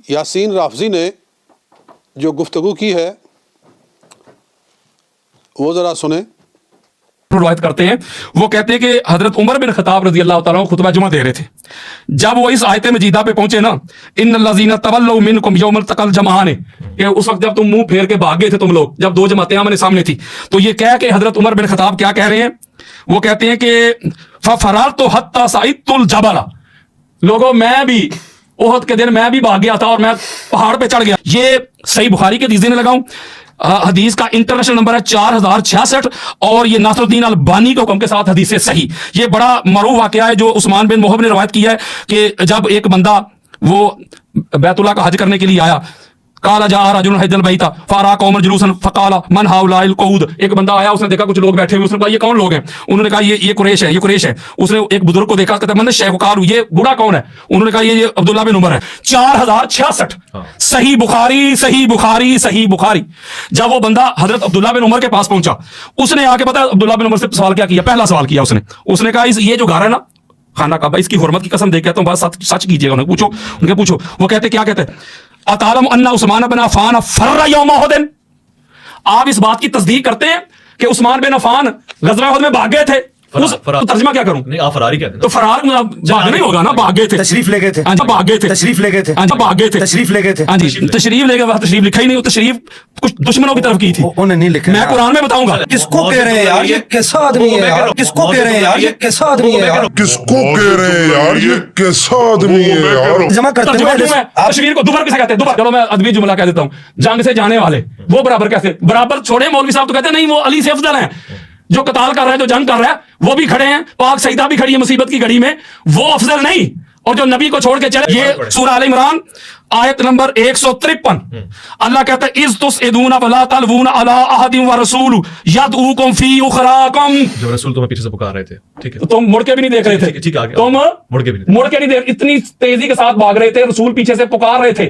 یاسین رافضی نے جو گفتگو کی ہے وہ ذرا سنیں. روایت کرتے ہیں، وہ کہتے ہیں کہ حضرت عمر بن خطاب رضی اللہ تعالیٰ عنہ خطبہ جمعہ دے رہے تھے. جب وہ اس آیت مجیدہ پہ پہنچے نا، ان الذین تولوا منکم یوم التقى الجمعان، کہ اس وقت جب تم منہ پھیر کے بھاگ گئے تھے تم لوگ، جب دو جماعتیں آمنے سامنے تھی، تو یہ کہہ کہ حضرت عمر بن خطاب کیا کہہ رہے ہیں؟ وہ کہتے ہیں کہ ففررت حتی صعدت الجبل، لوگوں میں بھی احد کے دن میں بھی بھاگ گیا تھا اور میں پہاڑ پہ چڑھ گیا. یہ صحیح بخاری کے حدیث دینے لگا ہوں. حدیث کا انٹرنیشنل نمبر ہے 4066 اور یہ ناصر الدین البانی کے حکم کے ساتھ حدیث صحیح. یہ بڑا معروف واقعہ ہے جو عثمان بن محب نے روایت کیا ہے کہ جب ایک بندہ وہ بیت اللہ کا حج کرنے کے لیے آیا، قال جاء رجل حج البیت فارا قوم جلوسا فقال من هؤلاء القعود، ایک بندہ آیا، اس نے دیکھا کچھ لوگ بیٹھے ہوئے، اس نے کہا یہ کون لوگ ہیں؟ انہوں نے کہا یہ قریش ہے، یہ قریش ہے. اس نے ایک بزرگ کو دیکھا، کہتا من الشیخ، قالوا یہ بوڑھا کون ہے؟ انہوں نے کہا یہ عبداللہ بن عمر ہے. 4066 صحیح بخاری صحیح بخاری صحیح بخاری. جب وہ بندہ حضرت عبداللہ بن عمر کے پاس پہنچا، اس نے آ کے پتا عبداللہ بن عمر سے سوال کیا پہلا سوال کیا اس نے کہا یہ جو گھر ہے نا خانہ کعبہ، اس کی حرمت کی قسم دے کے کہتا ہوں بات سچ کیجیے گا. ان کے پوچھو. وہ کہتے کیا کہتے اتعلم ان عثمان بن عفان فر یوم احد، آپ اس بات کی تصدیق کرتے ہیں کہ عثمان بن عفان غزوہ احد میں بھاگ گئے تھے؟ ترجمہ کیا کروں؟ نہیں آپ فراری کہتے ہیں تو فرار بھاگ نہیں ہوگا نا، بھاگ گئے تھے، تشریف لے گئے تھے، بھاگ گئے تھے، تشریف لے گئے تھے، بھاگ گئے تھے، تشریف لے گئے تھے. ہاں جی تشریف لے گئے. تشریف لکھا ہی نہیں، وہ تشریف کچھ دشمنوں کی طرف کی تھی، انہیں نہیں لکھا. میں قرآن میں بتاؤں گا. کس کو کہہ رہے ہیں یار یہ کیسا آدمی ہے یار؟ کس کو کہہ رہے ہیں یار یہ کیسا آدمی ہے یار؟ کس کو کہہ رہے ہیں یار یہ کیسا آدمی ہے یار؟ جمع کرتے ہیں تشویر کو دوبارہ کسے کہتے ہیں؟ دوبارہ چلو میں ادبی جملہ کہہ دیتا ہوں. جنگ سے جانے والے وہ برابر کیسے؟ برابر چھوڑے مولوی صاحب تو کہتے ہیں نہیں وہ علی سے افضل ہیں. جو قتال کر رہا ہے، جو جنگ کر رہا ہے، وہ بھی کھڑے ہیں، پاک سیدہ بھی کھڑی ہے مصیبت کی گھڑی میں، وہ افضل نہیں. اور جو نبی کو چھوڑ کے چلے، یہ سورہ آل عمران آیت نمبر 153 اللہ کہتا ہے اذ تسعدون فلا تلوون علی احد ورسول یدعوکم فی اخراکم، جو رسول تمہیں پیچھے سے پکار رہے تھے، ٹھیک ہے تم مڑ کے بھی نہیں دیکھ رہے تھے، ٹھیک ہے، تم مڑ کے نہیں دیکھ، اتنی تیزی کے ساتھ بھاگ رہے تھے، رسول پیچھے سے پکار رہے تھے.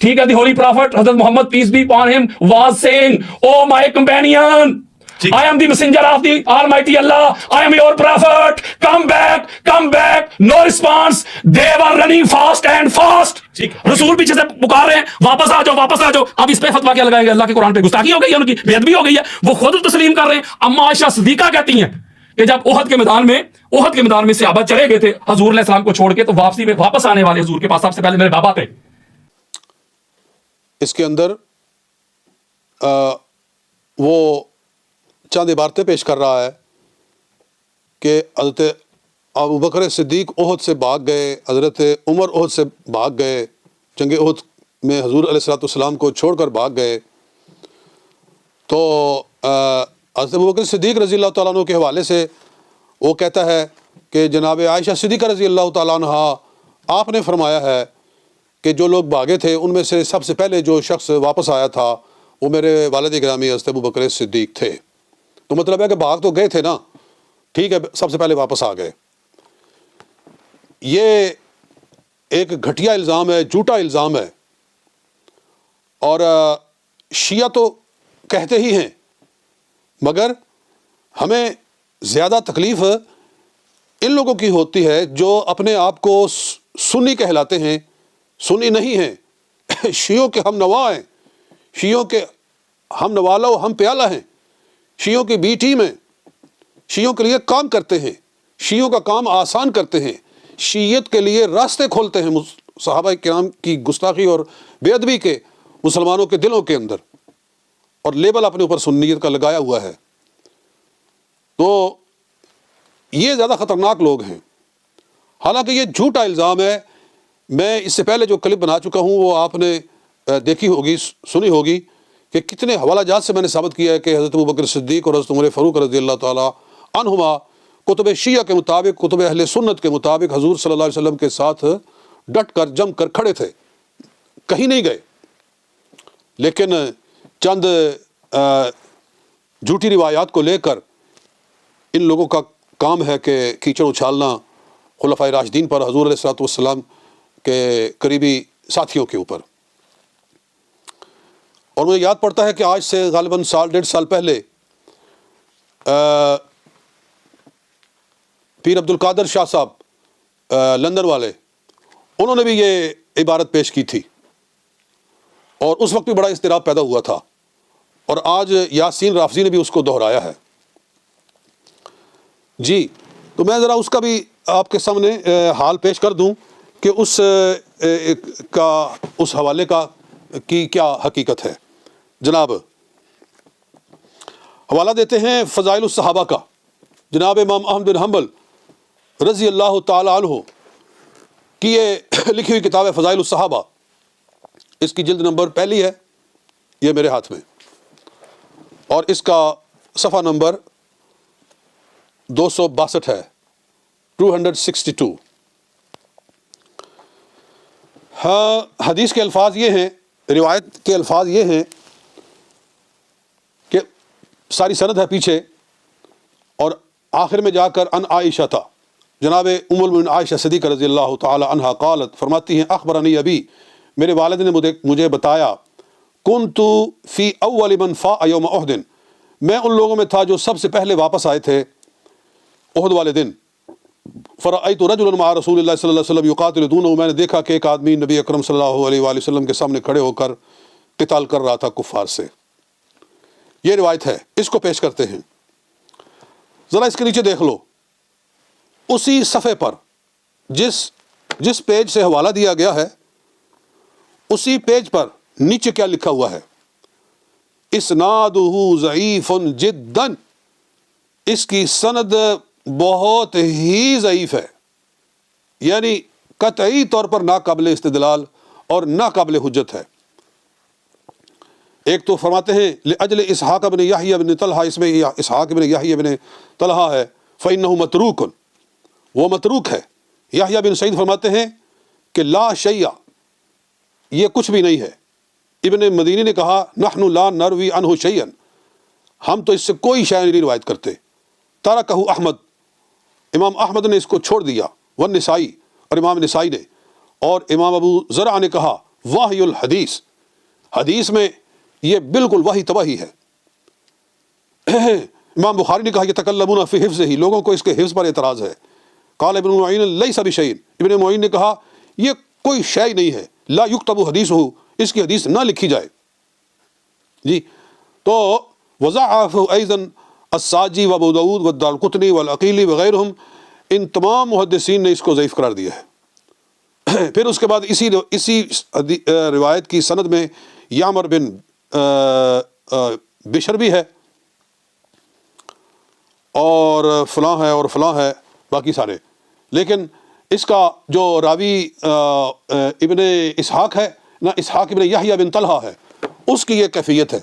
ٹھیک ہے، دی holy prophet Hazrat Muhammad peace be upon him was saying O my companion I am the messenger of the Almighty Allah. I am your prophet. Come back, come back. No response. They were running fast and fast. رسول پیچھے سے پکار رہے ہیں، واپس آ جاؤ واپس آ جاؤ. اب اس پہ فتویٰ کیا لگائیں گے؟ اللہ کے قرآن پہ گستاخی ہو گئی ہے، ان کی بے ادبی ہو گئی ہے. وہ خود تسلیم کر رہے ہیں. اما عائشہ صدیقہ کہتی ہیں کہ جب احد کے میدان میں صحابہ چلے گئے تھے حضور علیہ السلام کو چھوڑ کے، تو واپسی میں واپس آنے والے حضور کے پاس سب سے پہلے میرے بابا تھے. اس کے اندر وہ چند عبارتیں پیش کر رہا ہے کہ حضرت ابوبکر صدیق احد سے بھاگ گئے، حضرت عمر احد سے بھاگ گئے، جنگ احد میں حضور علیہ السلام کو چھوڑ کر بھاگ گئے. تو حضرت ابوبکر صدیق رضی اللہ تعالیٰ عنہ کے حوالے سے وہ کہتا ہے کہ جناب عائشہ صدیقہ رضی اللہ تعالیٰ عنہ آپ نے فرمایا ہے کہ جو لوگ بھاگے تھے ان میں سے سب سے پہلے جو شخص واپس آیا تھا وہ میرے والد گرامی حضرت ابوبکر صدیق تھے. تو مطلب ہے کہ بھاگ تو گئے تھے نا، ٹھیک ہے، سب سے پہلے واپس آ گئے. یہ ایک گھٹیا الزام ہے، جھوٹا الزام ہے. اور شیعہ تو کہتے ہی ہیں، مگر ہمیں زیادہ تکلیف ان لوگوں کی ہوتی ہے جو اپنے آپ کو سنی کہلاتے ہیں، سنی نہیں ہیں. شیعوں کے ہم نوا ہیں، شیعوں کے ہم نوالا و ہم پیالہ ہیں، شیعوں کی بی ٹیم ہیں، شیعوں کے لیے کام کرتے ہیں، شیعوں کا کام آسان کرتے ہیں، شیعت کے لیے راستے کھولتے ہیں صحابہ کرام کی گستاخی اور بے ادبی کے مسلمانوں کے دلوں کے اندر، اور لیبل اپنے اوپر سنیت کا لگایا ہوا ہے. تو یہ زیادہ خطرناک لوگ ہیں. حالانکہ یہ جھوٹا الزام ہے. میں اس سے پہلے جو کلپ بنا چکا ہوں وہ آپ نے دیکھی ہوگی، سنی ہوگی کہ کتنے حوالہ جات سے میں نے ثابت کیا ہے کہ حضرت ابوبکر صدیق اور حضرت عمر فاروق رضی اللہ تعالیٰ عنہما کتب شیعہ کے مطابق، کتب اہل سنت کے مطابق حضور صلی اللہ علیہ وسلم کے ساتھ ڈٹ کر جم کر کھڑے تھے، کہیں نہیں گئے. لیکن چند جھوٹی روایات کو لے کر ان لوگوں کا کام ہے کہ کیچڑ اچھالنا خلفائے راشدین پر، حضور علیہ السلام کے قریبی ساتھیوں کے اوپر. اور مجھے یاد پڑتا ہے کہ آج سے غالباً سال ڈیڑھ سال پہلے پیر عبد القادر شاہ صاحب لندن والے، انہوں نے بھی یہ عبارت پیش کی تھی اور اس وقت بھی بڑا اضطراب پیدا ہوا تھا، اور آج یاسین رافضی نے بھی اس کو دہرایا ہے۔ جی تو میں ذرا اس کا بھی آپ کے سامنے حال پیش کر دوں کہ اس حوالے کی کیا حقیقت ہے۔ جناب حوالہ دیتے ہیں فضائل الصحابہ کا، جناب امام احمد بن حنبل رضی اللہ تعالی عنہ کی یہ لکھی ہوئی کتاب ہے فضائل الصحابہ، اس کی جلد نمبر پہلی ہے، یہ میرے ہاتھ میں، اور اس کا صفحہ نمبر 262 ہے، 262۔ ہاں، حدیث کے الفاظ یہ ہیں، روایت کے الفاظ یہ ہیں کہ ساری سند ہے پیچھے، اور آخر میں جا کر ان عائشہ تھا، جناب ام المؤمنین عائشہ صدیقہ رضی اللہ تعالی عنہا قالت، فرماتی ہیں اخبرنی ابی، میرے والد نے مجھے بتایا، کنت فی اول من فاء یوم احد، میں ان لوگوں میں تھا جو سب سے پہلے واپس آئے تھے احد والے دن، فرأیت رجلا مع رسول اللہ صلی اللہ علیہ وسلم یقاتل دونہ، میں نے دیکھا کہ ایک آدمی نبی اکرم صلی اللہ علیہ وآلہ وسلم کے سامنے کھڑے ہو کر قتال کر رہا تھا کفار سے۔ یہ روایت ہے، اس کو پیش کرتے ہیں، ذرا اس کے نیچے دیکھ لو، اسی صفحے پر جس پیج سے حوالہ دیا گیا ہے، اسی پیج پر نیچے کیا لکھا ہوا ہے؟ اسنادہ ضعیف جدا، اس کی سند بہت ہی ضعیف ہے، یعنی قطعی طور پر ناقابل استدلال اور ناقابل حجت ہے۔ ایک تو فرماتے ہیں لأجل اسحاق بن یحییٰ بن طلحہ، اس میں اسحاق بن یحییٰ بن طلحہ ہے، فإنہ متروک، وہ متروک ہے۔ یحییٰ بن سعید فرماتے ہیں کہ لا شیء، یہ کچھ بھی نہیں ہے۔ ابن مدینی نے کہا نحن لا نروی عنہ شیئا، ہم تو اس سے کوئی شیء نہیں روایت کرتے۔ ترکہ احمد، امام احمد نے اس کو چھوڑ دیا، والنسائی، اور امام نسائی نے، اور امام ابو زرع نے کہا واہی الحدیث، حدیث میں یہ بالکل وحی تباہی ہے۔ امام بخاری نے کہا کہ تکلمون فی حفظہ، لوگوں کو اس کے حفظ پر اعتراض ہے۔ قال ابن معین لیس بشیء، ابن معین نے کہا یہ کوئی شے نہیں ہے، لا یکتب حدیثہ، اس کی حدیث نہ لکھی جائے۔ جی تو وضعف ایضا الساجی و ابو داود و الدارقطنی والعقیلی وغیرہم، ان تمام محدثین نے اس کو ضعیف قرار دیا ہے۔ پھر اس کے بعد اسی روایت کی سند میں یعمر بن بشر بھی ہے، اور فلاں ہے اور فلاں ہے، باقی سارے، لیکن اس کا جو راوی ابن اسحاق ہے نا، اسحاق ابن یحییٰ بن طلحہ ہے، اس کی یہ کیفیت ہے،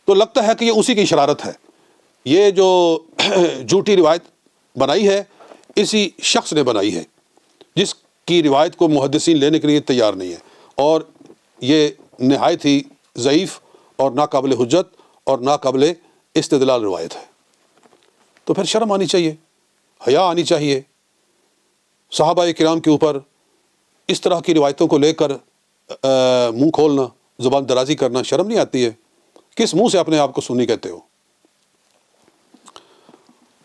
تو لگتا ہے کہ یہ اسی کی اشارت ہے۔ یہ جو جھوٹی روایت بنائی ہے اسی شخص نے بنائی ہے، جس کی روایت کو محدثین لینے کے لیے تیار نہیں ہے، اور یہ نہایت ہی ضعیف اور ناقابل حجت اور ناقابل استدلال روایت ہے۔ تو پھر شرم آنی چاہیے، حیا آنی چاہیے، صحابہ کرام کے اوپر اس طرح کی روایتوں کو لے کر منہ کھولنا، زبان درازی کرنا شرم نہیں آتی ہے؟ کس منہ سے اپنے آپ کو سنی کہتے ہو؟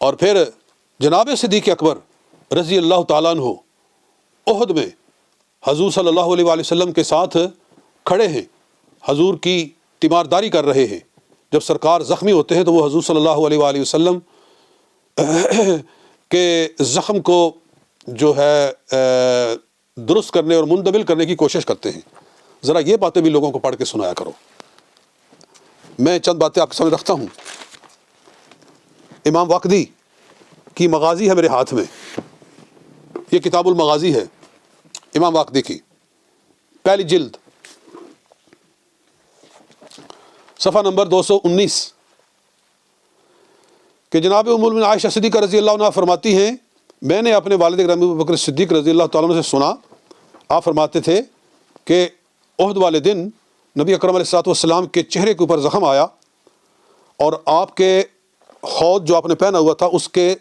اور پھر جناب صدیق اکبر رضی اللہ تعالیٰ عنہ احد میں حضور صلی اللہ علیہ وآلہ وسلم کے ساتھ کھڑے ہیں، حضور کی تیمارداری کر رہے ہیں۔ جب سرکار زخمی ہوتے ہیں تو وہ حضور صلی اللہ علیہ وآلہ وسلم کے زخم کو جو ہے درست کرنے اور مندمل کرنے کی کوشش کرتے ہیں۔ ذرا یہ باتیں بھی لوگوں کو پڑھ کے سنایا کرو۔ میں چند باتیں آپ کے سامنے رکھتا ہوں۔ امام واقدی کی مغازی ہے میرے ہاتھ میں، یہ کتاب المغازی ہے امام واقدی کی، پہلی جلد، صفحہ نمبر 219، کہ جناب ام المؤمنین عائشہ صدیقہ رضی اللہ عنہ فرماتی ہیں میں نے اپنے والد گرامی ابو بکر صدیق رضی اللہ تعالیٰ عنہ سے سنا، آپ فرماتے تھے کہ احد والے دن نبی اکرم علیہ الصلوۃ والسلام کے چہرے کے اوپر زخم آیا، اور آپ کے خود جو آپ نے پہنا ہوا تھا اس کے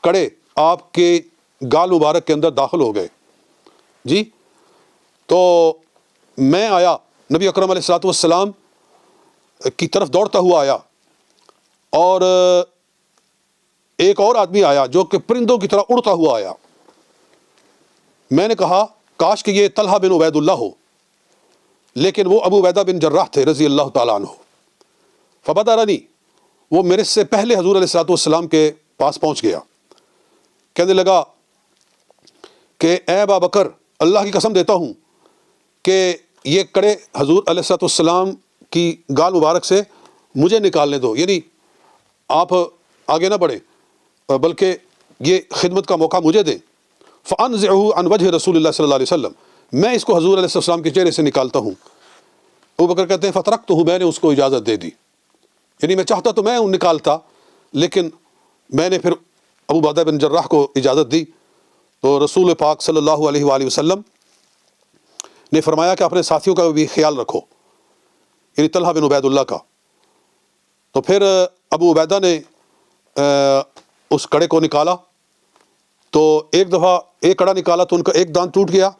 کڑے آپ کے گال مبارک کے اندر داخل ہو گئے۔ جی تو میں آیا، نبی اکرم علیہ الصلوۃ والسلام کی طرف دوڑتا ہوا آیا، اور ایک اور آدمی آیا جو کہ پرندوں کی طرح اڑتا ہوا آیا۔ میں نے کہا کاش کہ یہ طلحہ بن عبید اللہ ہو، لیکن وہ ابو عبیدہ بن جراح تھے رضی اللہ تعالیٰ عنہ. فبدرنی، وہ میرے سے پہلے حضور علیہ الصلوۃ والسلام کے پاس پہنچ گیا، کہنے لگا کہ اے ابا بکر، اللہ کی قسم دیتا ہوں کہ یہ کڑے حضور علیہ الصلوۃ والسلام کی گال مبارک سے مجھے نکالنے دو، یعنی آپ آگے نہ بڑھیں بلکہ یہ خدمت کا موقع مجھے دیں. فانزعه عن وجه رسول اللہ صلی اللہ علیہ وسلم، میں اس کو حضور علیہ السلام کے چہرے سے نکالتا ہوں. ابو بکر کہتے ہیں فترکتہ، میں نے اس کو اجازت دے دی، یعنی میں چاہتا تو میں نکالتا، لیکن میں نے پھر ابو عبیدہ بن جراح کو اجازت دی. تو رسول پاک صلی اللہ علیہ وآلہ وسلم نے فرمایا کہ اپنے ساتھیوں کا بھی خیال رکھو، یعنی طلحہ بن عبید اللہ کا. تو پھر ابو عبیدہ نے اس کڑے کو نکالا، تو ایک دفعہ ایک کڑا نکالا تو ان کا ایک دانت ٹوٹ گیا،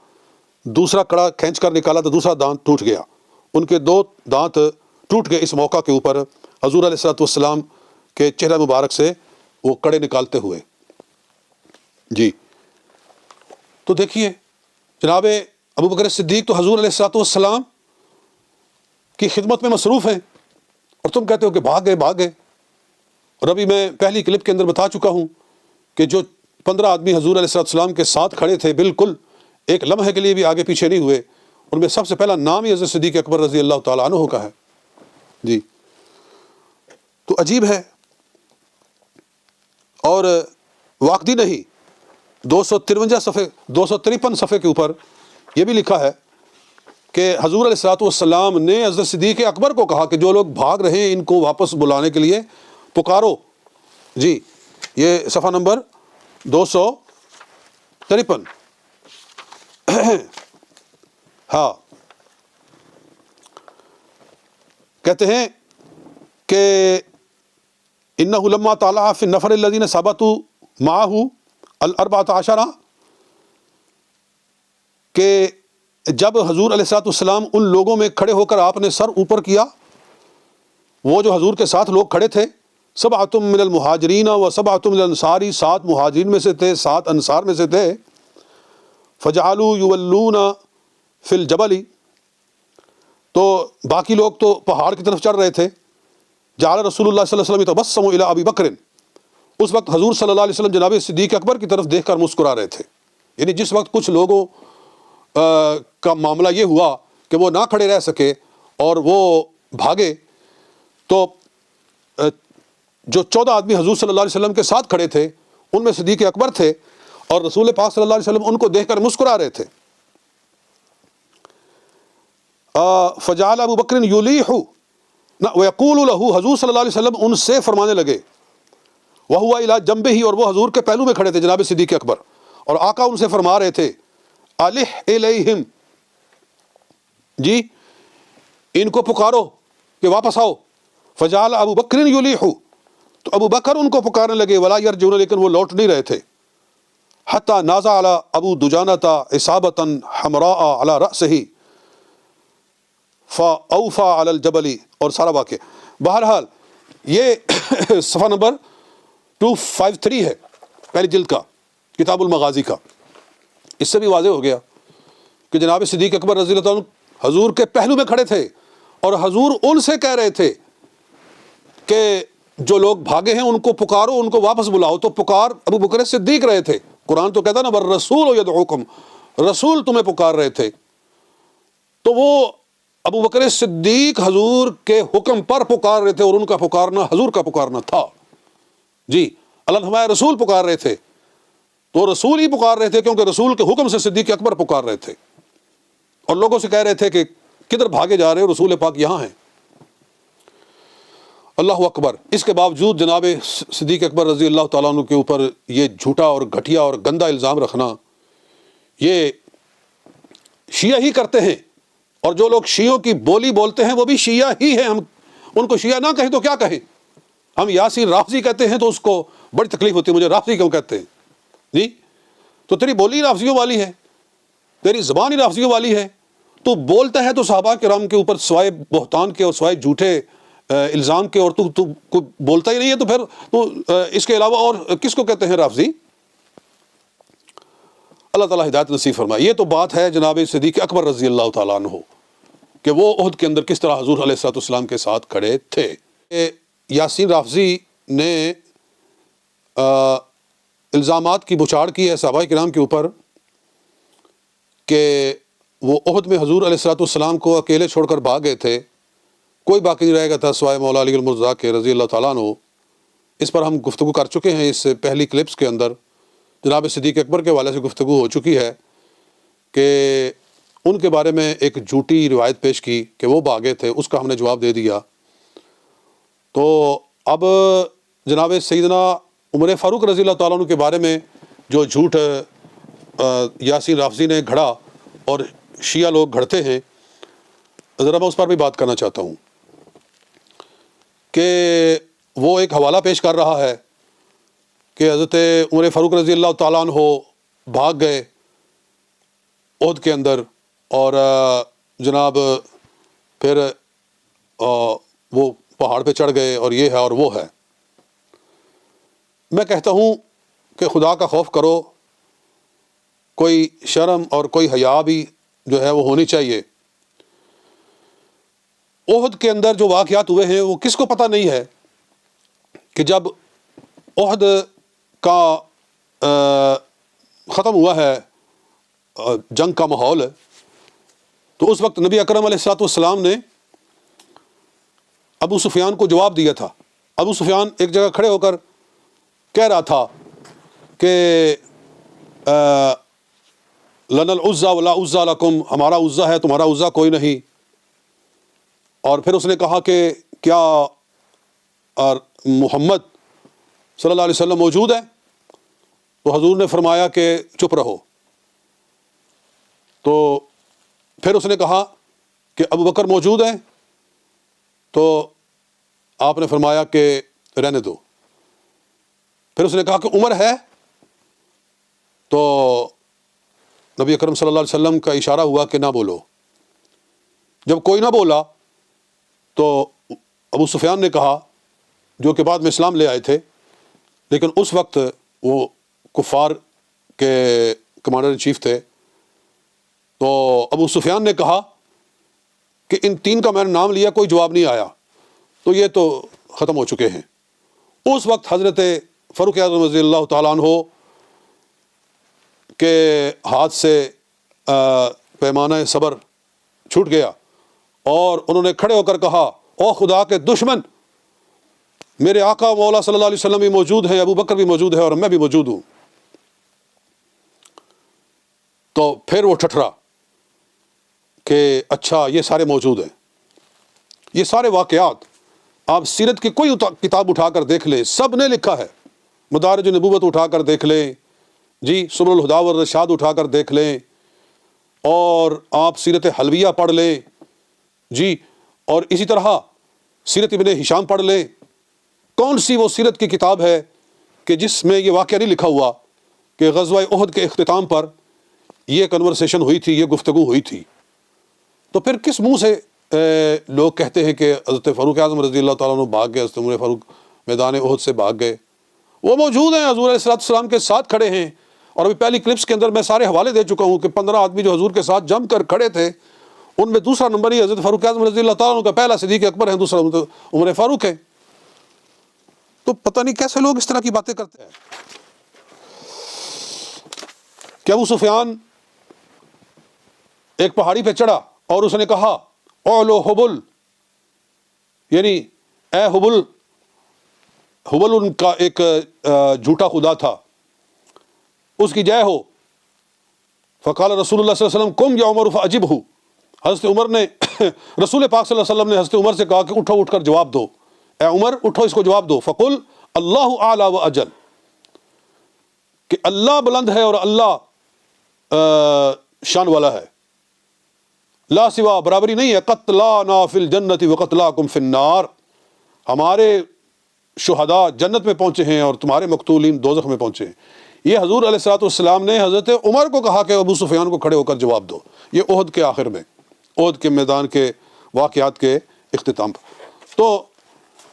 دوسرا کڑا کھینچ کر نکالا تو دوسرا دانت ٹوٹ گیا، ان کے 2 دانت ٹوٹ گئے. اس موقع کے اوپر حضور علیہ الصلوۃ والسلام کے چہرہ مبارک سے وہ کڑے نکالتے ہوئے. جی تو دیکھیے جناب ابو بکر صدیق تو حضور علیہ الصلوۃ والسلام کی خدمت میں مصروف ہیں، اور تم کہتے ہو کہ بھاگے. اور ابھی میں پہلی کلپ کے اندر بتا چکا ہوں کہ جو 15 آدمی حضور علیہ السلام کے ساتھ کھڑے تھے، بالکل ایک لمحے کے لیے بھی آگے پیچھے نہیں ہوئے، ان میں سب سے پہلا نام ہی حضرت صدیق اکبر رضی اللہ تعالیٰ عنہ کا ہے. جی تو عجیب ہے. اور واقعی نہیں، 253 صفحے کے اوپر یہ بھی لکھا ہے کہ حضور علیہ السلام نے حضرت صدیق اکبر کو کہا کہ جو لوگ بھاگ رہے ہیں ان کو واپس بلانے کے لیے پکارو. جی یہ صفحہ نمبر 253. ہاں کہتے ہیں کہ انہ لما طلع فی النفر الذین ثبتوا معہ الاربعۃ عشرہ، کہ جب حضور علیہ الصلوۃ والسلام ان لوگوں میں کھڑے ہو کر آپ نے سر اوپر کیا، وہ جو حضور کے ساتھ لوگ کھڑے تھے، سبعۃ من المہاجرین و سبعۃ من الانصار، 7 مہاجرین میں سے تھے، 7 انصار میں سے تھے. فجعلوا یولون فی الجبل، تو باقی لوگ تو پہاڑ کی طرف چڑھ رہے تھے. جعل رسول اللہ صلی اللہ علیہ وسلم یتبسم الی ابی بکر، اس وقت حضور صلی اللہ علیہ وسلم جناب صدیق اکبر کی طرف دیکھ کر مسکرا رہے تھے. یعنی جس وقت کچھ لوگوں کا معاملہ یہ ہوا کہ وہ نہ کھڑے رہ سکے اور وہ بھاگے، تو جو 14 آدمی حضور صلی اللہ علیہ وسلم کے ساتھ کھڑے تھے ان میں صدیق اکبر تھے، اور رسول پاک صلی اللہ علیہ وسلم ان کو دیکھ کر مسکرا رہے تھے. فجعل ابو بکر یلیح ویقول له، حضور صلی اللہ علیہ وسلم ان سے فرمانے لگے، وہو الی جنبہ، اور وہ حضور کے پہلو میں کھڑے تھے جناب صدیق اکبر، اور آقا ان سے فرما رہے تھے الح الیہم، جی ان کو پکارو کہ واپس آؤ. فجعل ابو بکر یلیح، تو ابو بکر ان کو پکارنے لگے، ولا یرجعون، لیکن وہ لوٹ نہیں رہے تھے. حتی نازع علی ابو دجانۃ عصابۃ حمراء علی رأسہ فاوفى علی الجبل، اور سارا واقعہ. بہرحال یہ صفحہ نمبر 253 ہے پہلی جلد کا کتاب المغازی کا. اس سے بھی واضح ہو گیا کہ جناب صدیق اکبر رضی اللہ عنہ حضور کے پہلو میں کھڑے تھے، اور حضور ان سے کہہ رہے تھے کہ جو لوگ بھاگے ہیں ان کو پکارو، ان کو واپس بلاؤ. تو پکار ابو بکر صدیق رہے تھے. قرآن تو کہتا نا والرسول یدعوکم، رسول تمہیں پکار رہے تھے. تو وہ ابو بکر صدیق حضور کے حکم پر پکار رہے تھے، اور ان کا پکارنا حضور کا پکارنا تھا. جی اللہ ہمارے رسول پکار رہے تھے، تو رسول ہی پکار رہے تھے، کیونکہ رسول کے حکم سے صدیق اکبر پکار رہے تھے، اور لوگوں سے کہہ رہے تھے کہ کدھر بھاگے جا رہے ہو، رسول پاک یہاں ہیں. اللہ اکبر. اس کے باوجود جناب صدیق اکبر رضی اللہ تعالیٰ عنہ کے اوپر یہ جھوٹا اور گھٹیا اور گندا الزام رکھنا، یہ شیعہ ہی کرتے ہیں. اور جو لوگ شیعوں کی بولی بولتے ہیں وہ بھی شیعہ ہی ہیں. ہم ان کو شیعہ نہ کہیں تو کیا کہیں؟ ہم یاسین رافضی کہتے ہیں تو اس کو بڑی تکلیف ہوتی ہے، مجھے رافضی کیوں کہتے ہیں؟ جی تو تیری بولی رافضیوں والی ہے، تیری زبان ہی رافضیوں والی ہے. تو بولتا ہے تو صحابہ کرام کے اوپر سوائے بہتان کے اور سوائے جھوٹے الزام کے، اور تو بولتا ہی نہیں ہے، تو پھر تو اس کے علاوہ اور کس کو کہتے ہیں رافضی؟ اللہ تعالیٰ ہدایت نصیب فرمائے. یہ تو بات ہے جناب صدیق اکبر رضی اللہ تعالیٰ عنہ. کہ وہ عہد کے اندر کس طرح حضور علیہ الصلوۃ والسلام کے ساتھ کھڑے تھے. یاسین رافضی نے الزامات کی بچھاڑ کی ہے صحابہ کرام کے اوپر کہ وہ عہد میں حضور علیہ الصلوۃ والسلام کو اکیلے چھوڑ کر بھاگ گئے تھے, کوئی باقی نہیں رہے گا تھا سوائے مولا علی المرتضیٰ کے رضی اللہ تعالیٰ عنہ. اس پر ہم گفتگو کر چکے ہیں, اس پہلی کلپس کے اندر جناب صدیق اکبر کے حوالے سے گفتگو ہو چکی ہے کہ ان کے بارے میں ایک جھوٹی روایت پیش کی کہ وہ بھاگے تھے, اس کا ہم نے جواب دے دیا. تو اب جناب سیدنا عمر فاروق رضی اللہ تعالیٰ عنہ کے بارے میں جو جھوٹ یاسین رافضی نے گھڑا اور شیعہ لوگ گھڑتے ہیں, ذرا میں اس پر بھی بات کرنا چاہتا ہوں کہ وہ ایک حوالہ پیش کر رہا ہے کہ حضرت عمر فاروق رضی اللہ تعالیٰ عنہ بھاگ گئے عہد کے اندر اور جناب پھر وہ پہاڑ پہ چڑھ گئے اور یہ ہے اور وہ ہے. میں کہتا ہوں کہ خدا کا خوف کرو, کوئی شرم اور کوئی حیا بھی جو ہے وہ ہونی چاہیے. عہد کے اندر جو واقعات ہوئے ہیں وہ کس کو پتہ نہیں ہے کہ جب عہد کا ختم ہوا ہے جنگ کا ماحول, تو اس وقت نبی اکرم علیہ الصلوۃ والسلام نے ابو سفیان کو جواب دیا تھا. ابو سفیان ایک جگہ کھڑے ہو کر کہہ رہا تھا کہ لنا العزا ولا عزا لکم, ہمارا عزا ہے تمہارا عزا کوئی نہیں. اور پھر اس نے کہا کہ کیا محمد صلی اللہ علیہ وسلم موجود ہے؟ تو حضور نے فرمایا کہ چپ رہو. تو پھر اس نے کہا کہ ابو بکر موجود ہے؟ تو آپ نے فرمایا کہ رہنے دو. پھر اس نے کہا کہ عمر ہے؟ تو نبی اکرم صلی اللہ علیہ وسلم کا اشارہ ہوا کہ نہ بولو. جب کوئی نہ بولا تو ابو سفیان نے کہا, جو کہ بعد میں اسلام لے آئے تھے لیکن اس وقت وہ کفار کے کمانڈر ان چیف تھے, تو ابو سفیان نے کہا کہ ان تین کا میں نے نام لیا, کوئی جواب نہیں آیا, تو یہ تو ختم ہو چکے ہیں. اس وقت حضرت فاروق اعظم رضی اللہ تعالیٰ عنہ کے ہاتھ سے پیمانہ صبر چھوٹ گیا اور انہوں نے کھڑے ہو کر کہا, او خدا کے دشمن, میرے آقا مولا صلی اللہ علیہ وسلم بھی موجود ہیں, ابو بکر بھی موجود ہے اور میں بھی موجود ہوں. تو پھر وہ ٹھٹرا کہ اچھا یہ سارے موجود ہیں. یہ سارے واقعات آپ سیرت کی کوئی کتاب اٹھا کر دیکھ لیں, سب نے لکھا ہے. مدارج النبوت اٹھا کر دیکھ لیں جی, سبل الہدیٰ والرشاد اٹھا کر دیکھ لیں, اور آپ سیرت حلویہ پڑھ لیں جی, اور اسی طرح سیرت ابن ہشام پڑھ لیں. کون سی وہ سیرت کی کتاب ہے کہ جس میں یہ واقعہ نہیں لکھا ہوا کہ غزوہ احد کے اختتام پر یہ کنورسیشن ہوئی تھی, یہ گفتگو ہوئی تھی. تو پھر کس منہ سے لوگ کہتے ہیں کہ حضرت فاروق اعظم رضی اللہ تعالیٰ عنہ بھاگ گئے, حضرت عمر فاروق میدان احد سے بھاگ گئے؟ وہ موجود ہیں, حضور علیہ السلام کے ساتھ کھڑے ہیں. اور ابھی پہلی کلپس کے اندر میں سارے حوالے دے چکا ہوں کہ 15 آدمی جو حضور کے ساتھ جم کر کھڑے تھے, ان میں دوسرا نمبر ہی حضرت فاروق اعظم رضی اللہ تعالیٰ عنہ کا, پہلا صدیق اکبر ہے, دوسرا عمر فاروق ہے. تو پتہ نہیں کیسے لوگ اس طرح کی باتیں کرتے ہیں. کہ ابو سفیان ایک پہاڑی پہ چڑھا اور اس نے کہا, اولو حبل, یعنی اے حبل. حبل ان کا ایک جھوٹا خدا تھا, اس کی جے ہو. فقال رسول اللہ صلی اللہ علیہ وسلم قم یا عمر فاجبہ. حضرت عمر نے رسول پاک صلی اللہ علیہ وسلم نے حضرت عمر سے کہا کہ اٹھو, اٹھ کر جواب دو, اے عمر اٹھو اس کو جواب دو. فقل اللہ اعلی و اجل, کہ اللہ بلند ہے اور اللہ شان والا ہے. لا سوا, برابری نہیں ہے, قتلانا فی الجنت و قتلاکم فی النار, ہمارے شہداء جنت میں پہنچے ہیں اور تمہارے مقتولین دوزخ میں پہنچے ہیں. یہ حضور علیہ الصلوۃ والسلام نے حضرت عمر کو کہا کہ ابو سفیان کو کھڑے ہو کر جواب دو. یہ احد کے آخر میں, احد کے میدان کے واقعات کے اختتام پر. تو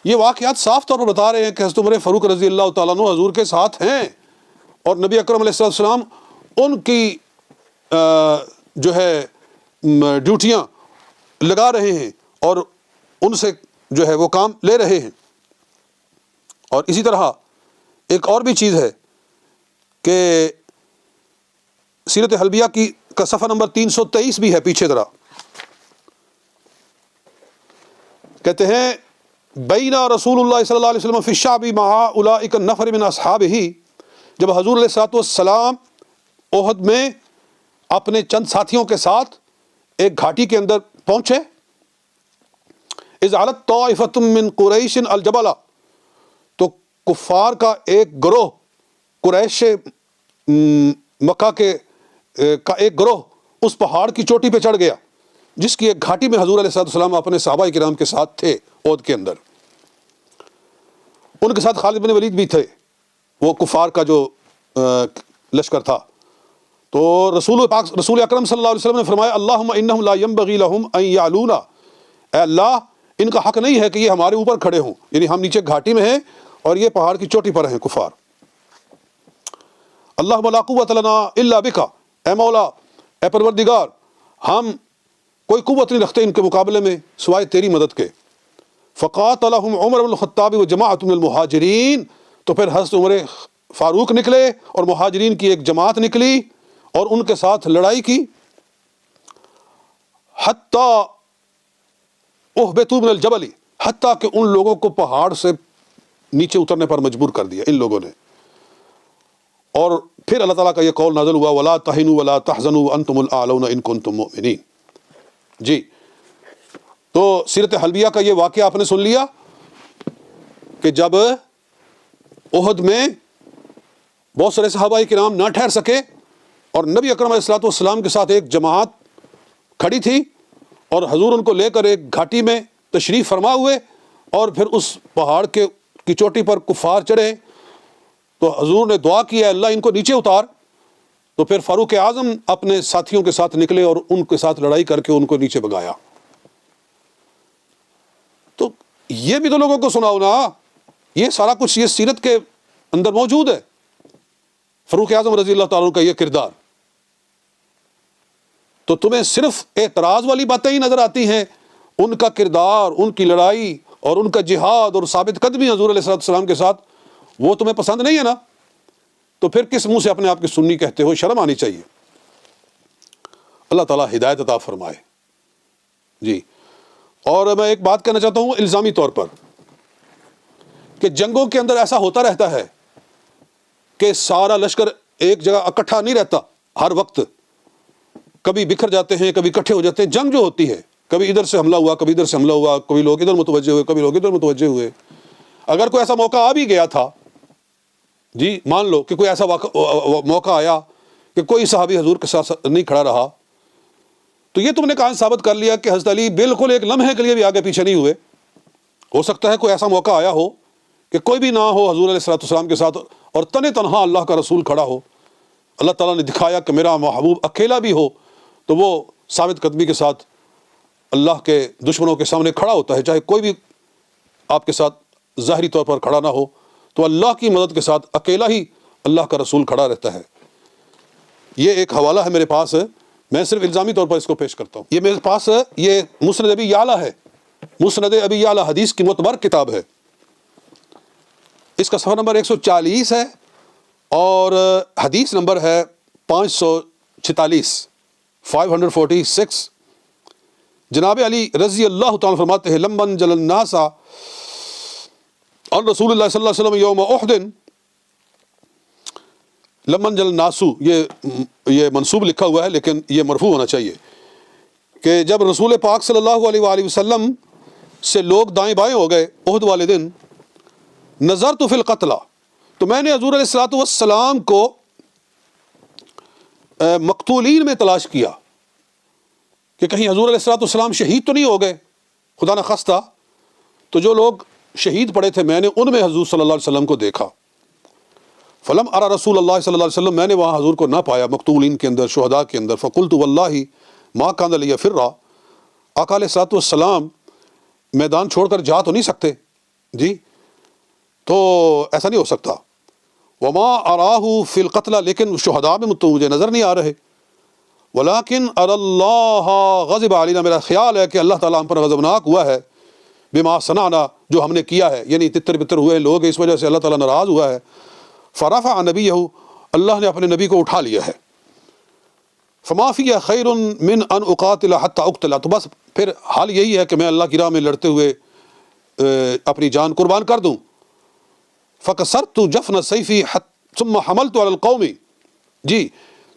یہ واقعات صاف طور پر بتا رہے ہیں کہ حضرت عمر فاروق رضی اللہ تعالیٰ عنہ حضور کے ساتھ ہیں, اور نبی اکرم علیہ السلام ان کی جو ہے ڈیوٹیاں لگا رہے ہیں اور ان سے جو ہے وہ کام لے رہے ہیں۔ اور اسی طرح ایک اور بھی چیز ہے کہ سیرت حلبیہ کا صفحہ نمبر 323 بھی ہے، پیچھے ذرا کہتے ہیں بینا رسول اللہ صلی اللہ علیہ وسلم فی الشعب مع اولئک النفر من اصحابہ، جب حضور علیہ الصلوۃ والسلام احد میں اپنے چند ساتھیوں کے ساتھ ایک گھاٹی کے اندر پہنچے، اذ علت طائفۃ من قریش الجبل، تو کفار کا ایک گروہ، قریش مکہ کا ایک گروہ اس پہاڑ کی چوٹی پہ چڑھ گیا جس کی ایک گھاٹی میں حضور علیہ السلام اپنے صحابہ کرام کے ساتھ تھے احد کے اندر۔ ان کے ساتھ خالد بن ولید بھی تھے، وہ کفار کا جو لشکر تھا۔ تو رسول اکرم صلی اللہ علیہ وسلم نے فرمایا اللہم انہم لا ینبغی لہم ان یعلونا، اے اللہ ان کا حق نہیں ہے کہ یہ ہمارے اوپر کھڑے ہوں، یعنی ہم نیچے گھاٹی میں ہیں اور یہ پہاڑ کی چوٹی پر ہیں کفار۔ اللہم لا قوت لنا الا بکا، اے مولا، اے پروردگار، ہم کوئی قوت نہیں رکھتے ان کے مقابلے میں سوائے تیری مدد کے۔ فقاتلہم عمر بن الخطاب وجماعۃ من المہاجرین، تو پھر حضرت عمر فاروق نکلے اور مہاجرین کی ایک جماعت نکلی اور ان کے ساتھ لڑائی کی۔ حتیٰ اہبطوا من الجبل، حتیٰ کہ ان لوگوں کو پہاڑ سے نیچے اترنے پر مجبور کر دیا ان لوگوں نے۔ اور پھر اللہ تعالیٰ کا یہ قول نازل ہوا وَلَا تَهِنُوا وَلَا تَحْزَنُوا وَأَنْتُمُ الْأَعْلَوْنَ إِن كُنتُم مُؤْمِنِينَ۔ جی تو سیرت حلبیہ کا یہ واقعہ آپ نے سن لیا کہ جب احد میں بہت سارے صحابہ کرام نہ ٹھہر سکے اور نبی اکرم علیہ الصلوۃ والسلام کے ساتھ ایک جماعت کھڑی تھی اور حضور ان کو لے کر ایک گھاٹی میں تشریف فرما ہوئے اور پھر اس پہاڑ کی چوٹی پر کفار چڑھے، تو حضور نے دعا کی ہے اللہ ان کو نیچے اتار، تو پھر فاروق اعظم اپنے ساتھیوں کے ساتھ نکلے اور ان کے ساتھ لڑائی کر کے ان کو نیچے بھگایا۔ تو یہ بھی تو لوگوں کو سناؤ نا، یہ سارا کچھ یہ سیرت کے اندر موجود ہے، فاروق اعظم رضی اللہ تعالیٰ عنہ کا یہ کردار۔ تو تمہیں صرف اعتراض والی باتیں ہی نظر آتی ہیں، ان کا کردار، ان کی لڑائی اور ان کا جہاد اور ثابت قدمی حضور علیہ السلام کے ساتھ وہ تمہیں پسند نہیں ہے نا، تو پھر کس منہ سے اپنے آپ کی سنی کہتے ہو؟ شرم آنی چاہیے۔ اللہ تعالیٰ ہدایت عطا فرمائے۔ جی اور میں ایک بات کہنا چاہتا ہوں الزامی طور پر کہ جنگوں کے اندر ایسا ہوتا رہتا ہے کہ سارا لشکر ایک جگہ اکٹھا نہیں رہتا، ہر وقت کبھی بکھر جاتے ہیں، کبھی اکٹھے ہو جاتے ہیں۔ جنگ جو ہوتی ہے کبھی ادھر سے حملہ ہوا، کبھی ادھر سے حملہ ہوا، کبھی لوگ ادھر متوجہ ہوئے، کبھی لوگ ادھر متوجہ ہوئے۔ اگر کوئی ایسا موقع آ بھی گیا تھا، جی مان لو کہ کوئی ایسا موقع آیا کہ کوئی صحابی حضور کے ساتھ نہیں کھڑا رہا، تو یہ تم نے کہاں ثابت کر لیا کہ حضرت علی بالکل ایک لمحے کے لیے بھی آگے پیچھے نہیں ہوئے۔ ہو سکتا ہے کوئی ایسا موقع آیا ہو کہ کوئی بھی نہ ہو حضور علیہ الصلوۃ والسلام کے ساتھ اور تنہا اللہ کا رسول کھڑا ہو، اللہ تعالیٰ نے دکھایا کہ میرا محبوب اکیلا بھی ہو تو وہ ثابت قدمی کے ساتھ اللہ کے دشمنوں کے سامنے کھڑا ہوتا ہے، چاہے کوئی بھی آپ کے ساتھ ظاہری طور پر کھڑا نہ ہو، تو اللہ کی مدد کے ساتھ اکیلا ہی اللہ کا رسول کھڑا رہتا ہے۔ یہ ایک حوالہ ہے میرے پاس، میں صرف الزامی طور پر اس کو پیش کرتا ہوں۔ یہ میرے پاس یہ مسند ابی یعلا ہے، مسند ابی یعلا حدیث کی معتبر کتاب ہے، اس کا صفحہ نمبر 140 ہے اور حدیث نمبر ہے 546 546۔ جناب علی رضی اللہ تعالیٰ فرماتے ہیں لمن جل الناس عن رسول اللہ صلی اللہ علیہ وسلم یوم احد، لمن جل الناس یہ منصوب لکھا ہوا ہے لیکن یہ مرفوع ہونا چاہیے کہ جب رسول پاک صلی اللہ علیہ وآلہ وسلم سے لوگ دائیں بائیں ہو گئے احد والے دن، نظرت فی القتلى، تو میں نے حضور علیہ الصلوۃ والسلام کو مقتولین میں تلاش کیا کہ کہیں حضور علیہ الصلوۃ والسلام شہید تو نہیں ہو گئے، خدا نخواستہ۔ تو جو لوگ شہید پڑے تھے میں نے ان میں حضور صلی اللہ علیہ وسلم کو دیکھا، فلم ارى رسول اللہ صلی اللہ علیہ وسلم، میں نے وہاں حضور کو نہ پایا مقتولین کے اندر، شہداء کے اندر۔ فقلت واللہ ما کان لی فرا، آقا علیہ الصلوۃ والسلام میدان چھوڑ کر جا تو نہیں سکتے، جی تو ایسا نہیں ہو سکتا۔ وما اراہ فی القتلى، لیکن شہداء میں تو مجھے نظر نہیں آ رہے۔ ولیکن اللہ غضب علینا، میرا خیال ہے کہ اللہ تعالیٰ ہم پر غضبناک ہوا ہے، بما صنعنا، جو ہم نے کیا ہے، یعنی تتر بتر ہوئے لوگ، اس وجہ سے اللہ تعالیٰ ناراض ہوا ہے. فرفع نبیہ، اللہ نے اپنے نبی کو اٹھا لیا ہے. فما فی خیر من ان اقاتل حتی اقتل، تو بس پھر حال یہی ہے کہ میں اللہ کی راہ میں لڑتے ہوئے اپنی جان قربان کر دوں. فکسرت جفن سیفی ثم حملت علی القوم، جی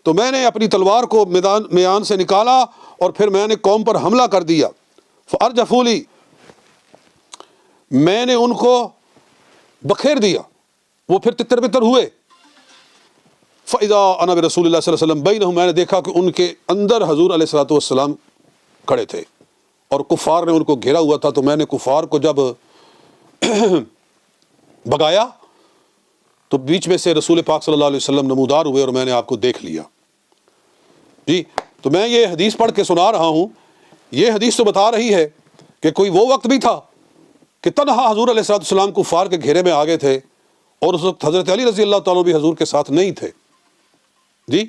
تو میں نے اپنی تلوار کو میدان سے نکالا اور پھر میں نے قوم پر حملہ کر دیا. فارجفوا لی، میں نے ان کو بکھیر دیا، وہ پھر تتر بتر ہوئے. فَإِذَا أَنَا بِرَسُولِ اللَّهِ صلی اللہ علیہ وسلم بَيْنَهُمْ، میں نے دیکھا کہ ان کے اندر حضور علیہ الصلوۃ والسلام کھڑے تھے اور کفار نے ان کو گھیرا ہوا تھا. تو میں نے کفار کو جب بگایا تو بیچ میں سے رسول پاک صلی اللہ علیہ وسلم نمودار ہوئے اور میں نے آپ کو دیکھ لیا. جی تو میں یہ حدیث پڑھ کے سنا رہا ہوں. یہ حدیث تو بتا رہی ہے کہ کوئی وہ وقت بھی تھا کہ تنہا حضور علیہ الصلوۃ والسلام کفار کے گھیرے میں آگے تھے، اور اس وقت حضرت علی رضی اللہ تعالیٰ بھی حضور کے ساتھ نہیں تھے. جی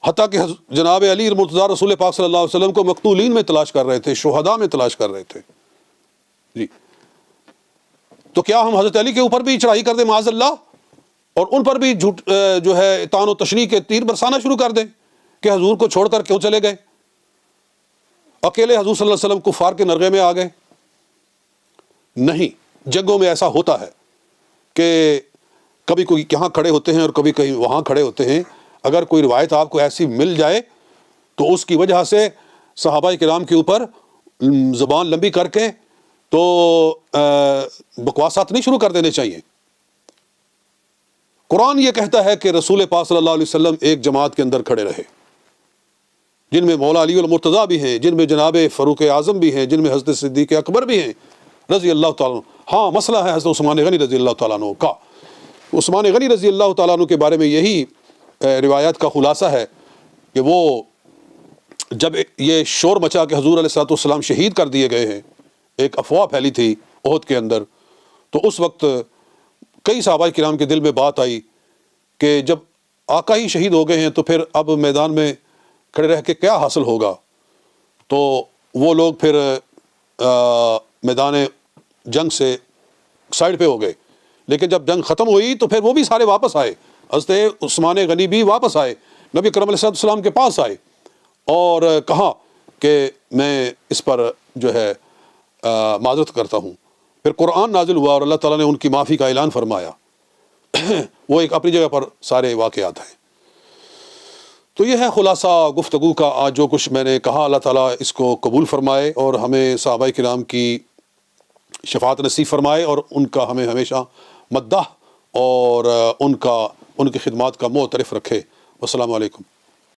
حتیٰ کہ جناب علی مرتضیٰ رسول پاک صلی اللہ علیہ وسلم کو مقتولین میں تلاش کر رہے تھے، شہداء میں تلاش کر رہے تھے. جی تو کیا ہم حضرت علی کے اوپر بھی چڑھائی کر دیں معاذ اللہ، اور ان پر بھی جھوٹ جو ہے طعن و تشنیع کے تیر برسانا شروع کر دیں کہ حضور کو چھوڑ کر کیوں چلے گئے؟ اکیلے حضور صلی اللہ علیہ وسلم کفار کے نرغے میں آ گئے؟ نہیں، جنگوں میں ایسا ہوتا ہے کہ کبھی کوئی یہاں کھڑے ہوتے ہیں اور کبھی کہیں وہاں کھڑے ہوتے ہیں. اگر کوئی روایت آپ کو ایسی مل جائے تو اس کی وجہ سے صحابہ کرام کے اوپر زبان لمبی کر کے تو بکواسات نہیں شروع کر دینے چاہیے. قرآن یہ کہتا ہے کہ رسول پاک صلی اللہ علیہ وسلم ایک جماعت کے اندر کھڑے رہے، جن میں مولا علی المرتضیٰ بھی ہیں، جن میں جناب فاروق اعظم بھی ہیں، جن میں حضرت صدیق اکبر بھی ہیں رضی اللہ تعالیٰ عنہ. ہاں مسئلہ ہے حضرت عثمان غنی رضی اللہ تعالیٰ عنہ کا. عثمان غنی رضی اللہ تعالیٰ عنہ کے بارے میں یہی روایات کا خلاصہ ہے کہ وہ جب یہ شور مچا کہ حضور علیہ الصلوۃ والسلام شہید کر دیے گئے ہیں، ایک افواہ پھیلی تھی احد کے اندر، تو اس وقت کئی صحابہ کرام کے دل میں بات آئی کہ جب آقا ہی شہید ہو گئے ہیں تو پھر اب میدان میں کھڑے رہ کے کیا حاصل ہوگا. تو وہ لوگ پھر میدان جنگ سے سائڈ پہ ہو گئے. لیکن جب جنگ ختم ہوئی تو پھر وہ بھی سارے واپس آئے. حضرت عثمان غنی بھی واپس آئے، نبی کرم علیہ السلام کے پاس آئے اور کہا کہ میں اس پر جو ہے معذرت کرتا ہوں. پھر قرآن نازل ہوا اور اللہ تعالیٰ نے ان کی معافی کا اعلان فرمایا. وہ ایک اپنی جگہ پر سارے واقعات ہیں. تو یہ ہے خلاصہ گفتگو کا آج جو کچھ میں نے کہا. اللہ تعالیٰ اس کو قبول فرمائے اور ہمیں صحابہ کرام کی شفاعت نصیب فرمائے اور ان کا ہمیں ہمیشہ مدح اور ان کی خدمات کا معترف رکھے. والسلام علیکم.